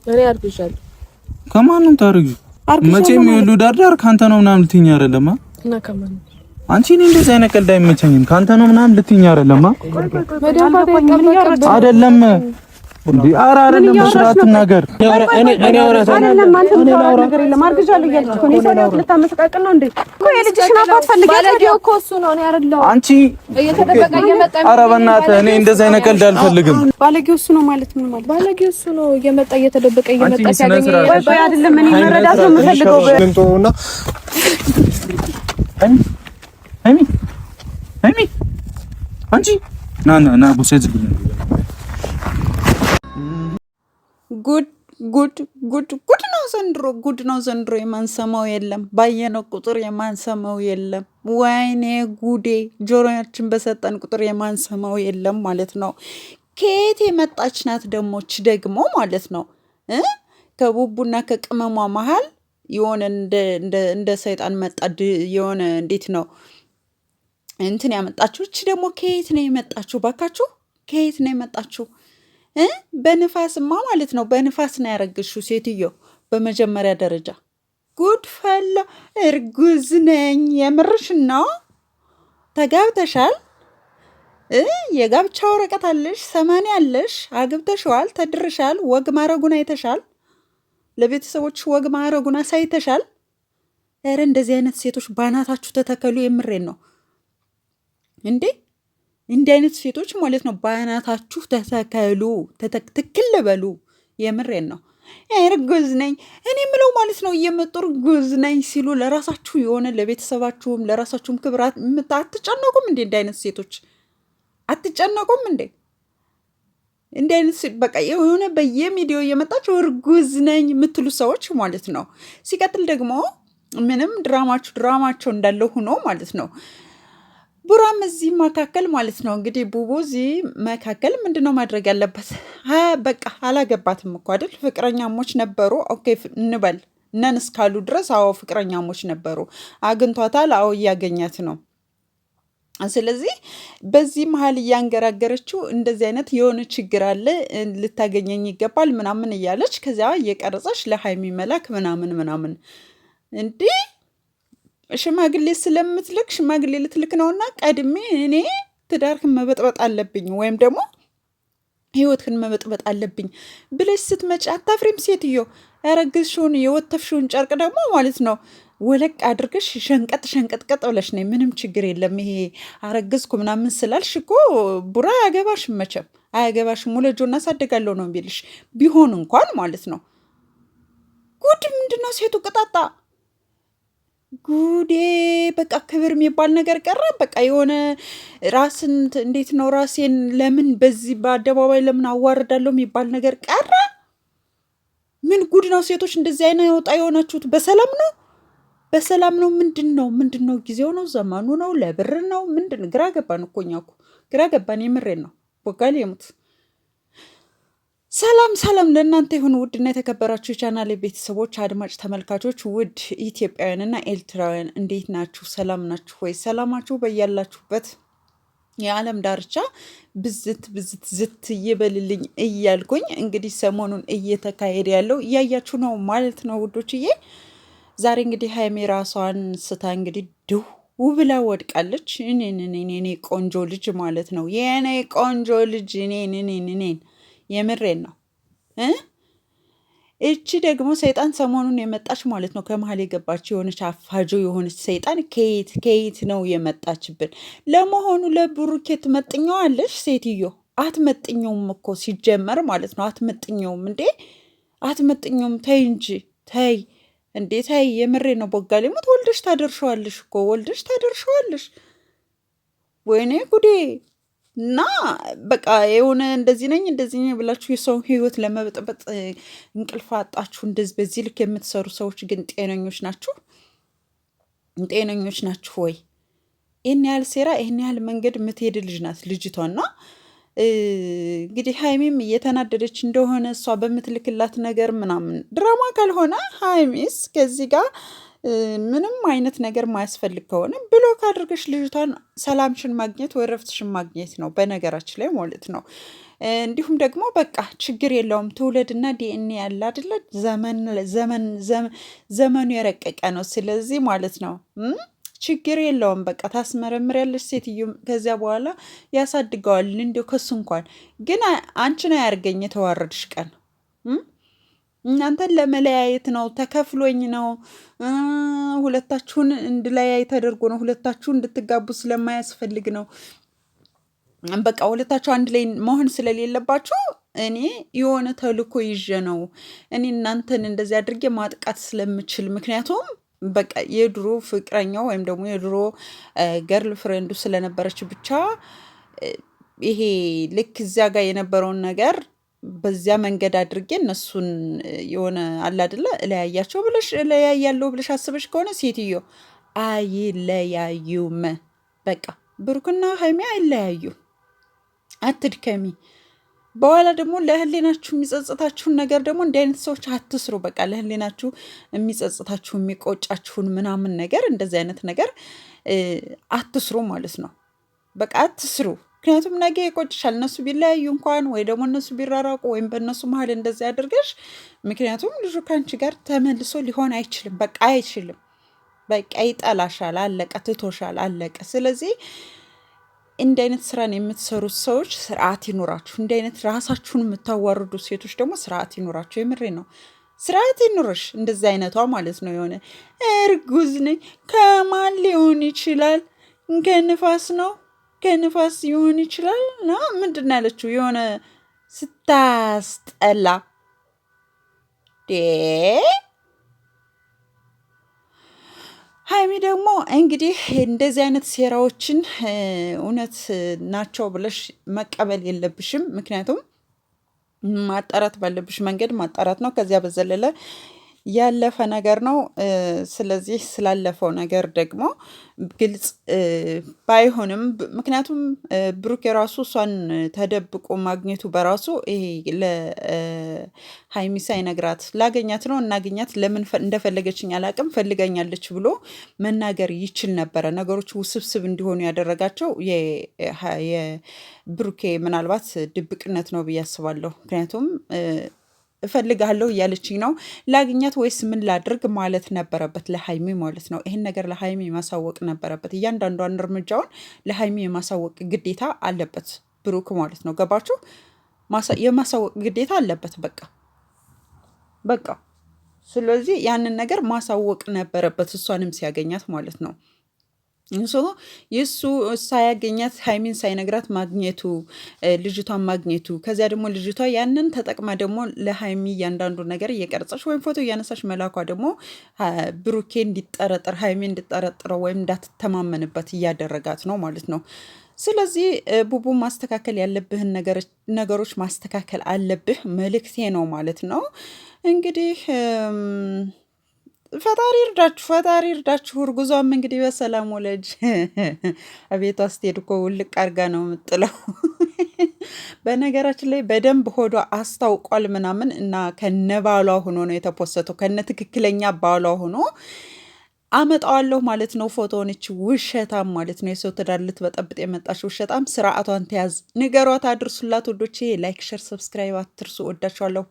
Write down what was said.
እኔ አርግሻለሁ። ከማንም ታርጊ መቼም ይሉ ዳርዳር ካንተ ነው ምናምን ልትይኝ አይደለማ እና ከማን አንቺ እኔ እንደዚህ አይነት ቀልድ አይመቸኝም። ካንተ ነው ምናምን ልትይኝ አይደለማ አይደለም እንዴ? ኧረ አይደለም በስርዓት ነገር እኔ አውራታ አይደለም አንተ ምታወራ ነገር የለም። አርግዣለሁ እያልኩ እኮ ነው። ሰው ልታመሰቃቅል ነው እንዴ? እኮ የልጅሽን አባት ፈልጌ ባለጌው እኮ እሱ ነው። እኔ አይደለም አንቺ እየተደበቀ እየመጣ ኧረ በእናትህ እኔ እንደዚህ አይነት ቀልድ አልፈልግም። ባለጌው እሱ ነው ማለት ምን ማለት? ባለጌው እሱ ነው እየመጣ እየተደበቀ እየመጣ ሲያገኝ ወይ አይደለም እኔ መረዳት ነው የምፈልገው። እንቶና አይሚ አንቺ ና ቡሴት ጉድ ነው ዘንድሮ የማንሰማው የለም። ባየነው ቁጥር የማንሰማው የለም። ወይኔ ጉዴ! ጆሮያችን በሰጠን ቁጥር የማንሰማው የለም ማለት ነው። ከየት የመጣች ናት ደሞች ደግሞ ማለት ነው? ከቡቡና ከቅመሟ መሀል የሆነ እንደ ሰይጣን መጣ። የሆነ እንዴት ነው እንትን ያመጣችሁ? እቺ ደግሞ ከየት ነው የመጣችሁ? ባካችሁ ከየት ነው የመጣችሁ? በንፋስማ ማለት ነው። በንፋስ ነው ያረግሽው ሴትዮ። በመጀመሪያ ደረጃ ጉድ ፈላ። እርጉዝ ነኝ። የምርሽን ነው? ተጋብተሻል? የጋብቻ ወረቀት አለሽ? 80 አለሽ? አግብተሽዋል? ተድርሻል? ወግ ማረጉን አይተሻል? ለቤተሰቦች ወግ ማረጉን አሳይተሻል? ኧረ እንደዚህ አይነት ሴቶች ባናታችሁ ተተከሉ። የምሬን ነው እንዴ! እንዲህ አይነት ሴቶች ማለት ነው ባናታችሁ ተተከሉ፣ ትክክል በሉ። የምሬን ነው። እርጉዝ ነኝ እኔ የምለው ማለት ነው። እየመጡ እርጉዝ ነኝ ሲሉ ለራሳችሁ የሆነ ለቤተሰባችሁም ለራሳችሁም ክብራት አትጨነቁም እንዴ? እንዲህ አይነት ሴቶች አትጨነቁም እንዴ? እንዲህ አይነት በቃ የሆነ በየሚዲያው እየመጣችሁ እርጉዝ ነኝ የምትሉ ሰዎች ማለት ነው። ሲቀጥል ደግሞ ምንም ድራማቸው እንዳለ ሆኖ ማለት ነው። ቡራም እዚህ መካከል ማለት ነው እንግዲህ ቡቡ እዚህ መካከል ምንድነው ማድረግ ያለበት? በቃ አላገባትም እኮ አይደል? ፍቅረኛሞች ነበሩ። ኦኬ እንበል ነን እስካሉ ድረስ አዎ ፍቅረኛሞች ነበሩ። አግኝቷታል። አዎ እያገኛት ነው። ስለዚህ በዚህ መሀል እያንገራገረችው እንደዚህ አይነት የሆነ ችግር አለ ልታገኘኝ ይገባል ምናምን እያለች ከዚያ እየቀረጸች ለሀይሚ መላክ ምናምን እንዲህ ሽማግሌ ስለምትልክ ሽማግሌ ልትልክ ነውና ቀድሜ እኔ ትዳርክን መበጥበጥ አለብኝ ወይም ደግሞ ህይወትክን መበጥበጥ አለብኝ ብለሽ ስትመጪ አታፍሪም ሴትዮ? ያረግዝሽውን የወተፍሽውን ጨርቅ ደግሞ ማለት ነው ወለቅ አድርገሽ ሸንቀጥ ብለሽ ነይ። ምንም ችግር የለም። ይሄ አረግዝኩ ምናምን ስላልሽ እኮ ቡራ አያገባሽም፣ መቼም አያገባሽም። ወለጆና አሳድጋለሁ ነው ቢልሽ ቢሆን እንኳን ማለት ነው። ጉድ ምንድነው ሴቱ ቅጣጣ ጉዴ! በቃ ክብር የሚባል ነገር ቀረ። በቃ የሆነ ራስን እንዴት ነው ራሴን ለምን በዚህ በአደባባይ ለምን አዋርዳለሁ የሚባል ነገር ቀረ። ምን ጉድ ነው ሴቶች እንደዚህ አይነት ወጣ የሆናችሁት? በሰላም ነው? ምንድን ነው ጊዜው ነው ዘመኑ ነው ለብር ነው ምንድን? ግራ ገባን እኮ እኛ እኮ ግራ ገባን። የምሬን ነው። ቦጋሌ የሙት ሰላም ለእናንተ ይሁን። ውድና የተከበራችሁ የቻናሌ ቤተሰቦች አድማጭ ተመልካቾች፣ ውድ ኢትዮጵያውያንና ኤርትራውያን እንዴት ናችሁ? ሰላም ናችሁ ወይ? ሰላማችሁ በያላችሁበት የዓለም ዳርቻ ብዝት ይበልልኝ እያልኩኝ እንግዲህ ሰሞኑን እየተካሄደ ያለው እያያችሁ ነው ማለት ነው ውዶችዬ። ዛሬ እንግዲህ ሀይሜ ራሷን ስታ እንግዲህ ድው ብላ ወድቃለች። እኔ ቆንጆ ልጅ ማለት ነው የኔ ቆንጆ ልጅ እኔን የምሬን ነው። እቺ ደግሞ ሰይጣን ሰሞኑን የመጣች ማለት ነው። ከመሀል የገባች የሆነች አፋጆ የሆነች ሰይጣን ከየት ነው የመጣችብን? ለመሆኑ ለብሩኬ ትመጥኘዋለሽ? ሴትዮ አትመጥኘውም እኮ ሲጀመር ማለት ነው። አትመጥኘውም እንዴ? አትመጥኘውም። ተይ እንጂ ተይ እንዴ ተይ። የምሬ ነው። ቦጋሌ ሞት ወልደሽ ታደርሸዋለሽ እኮ ወልደሽ ታደርሸዋለሽ። ወይኔ ጉዴ! እና በቃ የሆነ እንደዚህ ነኝ ብላችሁ የሰውን ህይወት ለመበጥበጥ እንቅልፍ አጣችሁ። እንደዚህ በዚህ ልክ የምትሰሩ ሰዎች ግን ጤነኞች ናችሁ? ጤነኞች ናችሁ ወይ? ይህን ያህል ሴራ ይህን ያህል መንገድ የምትሄድ ልጅ ናት ልጅቷና እንግዲህ ሀይሚም እየተናደደች እንደሆነ እሷ በምትልክላት ነገር ምናምን ድራማ ካልሆነ ሀይሚስ ከዚህ ጋር ምንም አይነት ነገር ማያስፈልግ ከሆነ ብሎክ አድርገሽ ልጅቷን ሰላምሽን ማግኘት ወይ ረፍትሽን ማግኘት ነው። በነገራችን ላይ ማለት ነው እንዲሁም ደግሞ በቃ ችግር የለውም ትውለድና ዲኤንኤ ያለ አይደለ ዘመኑ የረቀቀ ነው። ስለዚህ ማለት ነው ችግር የለውም በቃ ታስመረምሪያለሽ ሴትዮ። ከዚያ በኋላ ያሳድገዋል። እንዲያው ከሱ እንኳን ግን አንቺን አያርገኝ የተዋረድሽ ቀን እናንተን ለመለያየት ነው፣ ተከፍሎኝ ነው፣ ሁለታችሁን እንድለያይ ተደርጎ ነው፣ ሁለታችሁን እንድትጋቡ ስለማያስፈልግ ነው። በቃ ሁለታችሁ አንድ ላይ መሆን ስለሌለባችሁ እኔ የሆነ ተልእኮ ይዤ ነው እኔ እናንተን እንደዚህ አድርጌ ማጥቃት ስለምችል። ምክንያቱም በቃ የድሮ ፍቅረኛው ወይም ደግሞ የድሮ ገርል ፍሬንዱ ስለነበረች ብቻ ይሄ ልክ እዚያ ጋር የነበረውን ነገር በዚያ መንገድ አድርጌ እነሱን የሆነ አለ አይደለ እለያያቸው ብለሽ እለያያለሁ ብለሽ አስበሽ ከሆነ ሴትዮ አይለያዩም። በቃ ብሩክና ሀይሚ አይለያዩ። አትድከሚ። በኋላ ደግሞ ለህሊናችሁ የሚጸጽታችሁን ነገር ደግሞ እንዲህ አይነት ሰዎች አትስሩ። በቃ ለህሊናችሁ የሚጸጽታችሁ የሚቆጫችሁን ምናምን ነገር እንደዚህ አይነት ነገር አትስሩ ማለት ነው። በቃ አትስሩ። ምክንያቱም ነገ ይቆጭሻል። እነሱ ቢለያዩ እንኳን ወይ ደግሞ እነሱ ቢራራቁ ወይም በእነሱ መሀል እንደዚህ አድርገሽ፣ ምክንያቱም ልጁ ከአንቺ ጋር ተመልሶ ሊሆን አይችልም። በቃ አይችልም። በቃ ይጠላሻል። አለቀ። ትቶሻል። አለቀ። ስለዚህ እንዲህ አይነት ስራን የምትሰሩት ሰዎች ስርዓት ይኖራችሁ። እንዲህ አይነት ራሳችሁን የምታዋርዱ ሴቶች ደግሞ ስርዓት ይኖራችሁ። የምሬ ነው። ስርዓት ይኑርሽ። እንደዚህ አይነቷ ማለት ነው። የሆነ እርጉዝ ነኝ ከማን ሊሆን ይችላል? ከንፋስ ነው ከንፋስ ሊሆን ይችላል ና ምንድን ነው ያለችው? የሆነ ስታስጠላ ሀይሚ ደግሞ እንግዲህ እንደዚህ አይነት ሴራዎችን እውነት ናቸው ብለሽ መቀበል የለብሽም። ምክንያቱም ማጣራት ባለብሽ መንገድ ማጣራት ነው። ከዚያ በዘለለ ያለፈ ነገር ነው። ስለዚህ ስላለፈው ነገር ደግሞ ግልጽ ባይሆንም ምክንያቱም ብሩክ የራሱ እሷን ተደብቆ ማግኘቱ በራሱ ይሄ ለሀይሚ ሳይነግራት ላገኛት ነው እናገኛት ለምን እንደፈለገችኝ አላቅም ፈልጋኛለች ብሎ መናገር ይችል ነበረ። ነገሮች ውስብስብ እንዲሆኑ ያደረጋቸው የብሩኬ ምናልባት ድብቅነት ነው ብዬ አስባለሁ። ምክንያቱም እፈልጋለሁ እያለችኝ ነው ላግኛት ወይስ ምን ላድርግ ማለት ነበረበት ለሀይሚ ማለት ነው። ይህን ነገር ለሀይሚ ማሳወቅ ነበረበት። እያንዳንዷን እርምጃውን ለሀይሚ የማሳወቅ ግዴታ አለበት ብሩክ ማለት ነው። ገባችሁ? የማሳወቅ ግዴታ አለበት። በቃ ስለዚህ ያንን ነገር ማሳወቅ ነበረበት እሷንም ሲያገኛት ማለት ነው። የእሱ ሳያገኛት ሀይሚን ሳይነግራት ማግኘቱ ልጅቷን ማግኘቱ ከዚያ ደግሞ ልጅቷ ያንን ተጠቅማ ደግሞ ለሀይሚ እያንዳንዱ ነገር እየቀረጸች ወይም ፎቶ እያነሳች መላኳ ደግሞ ብሩኬ እንዲጠረጠር ሀይሚ እንዲጠረጥረው ወይም እንዳትተማመንበት እያደረጋት ነው ማለት ነው። ስለዚህ ቡቡ ማስተካከል ያለብህን ነገሮች ማስተካከል አለብህ መልእክቴ ነው ማለት ነው። እንግዲህ ፈጣሪ እርዳችሁ። እርጉዟም እንግዲህ በሰላም ወለጅ። አቤቷ ስትሄድ እኮ ውልቅ አርጋ ነው የምጥለው። በነገራችን ላይ በደንብ ሆዷ አስታውቋል ምናምን እና ከነ ባሏ ሆኖ ነው የተፖሰተው። ከነ ትክክለኛ ባሏ ሆኖ አመጣዋለሁ ማለት ነው። ፎቶንች ውሸታም ማለት ነው። የሰው ትዳር ልትበጠብጥ የመጣች ውሸታም ስርዓቷን ተያዝ። ንገሯት፣ አድርሱላት። ወዶቼ ላይክ፣ ሸር፣ ሰብስክራይብ አትርሱ። ወዳችኋለሁ።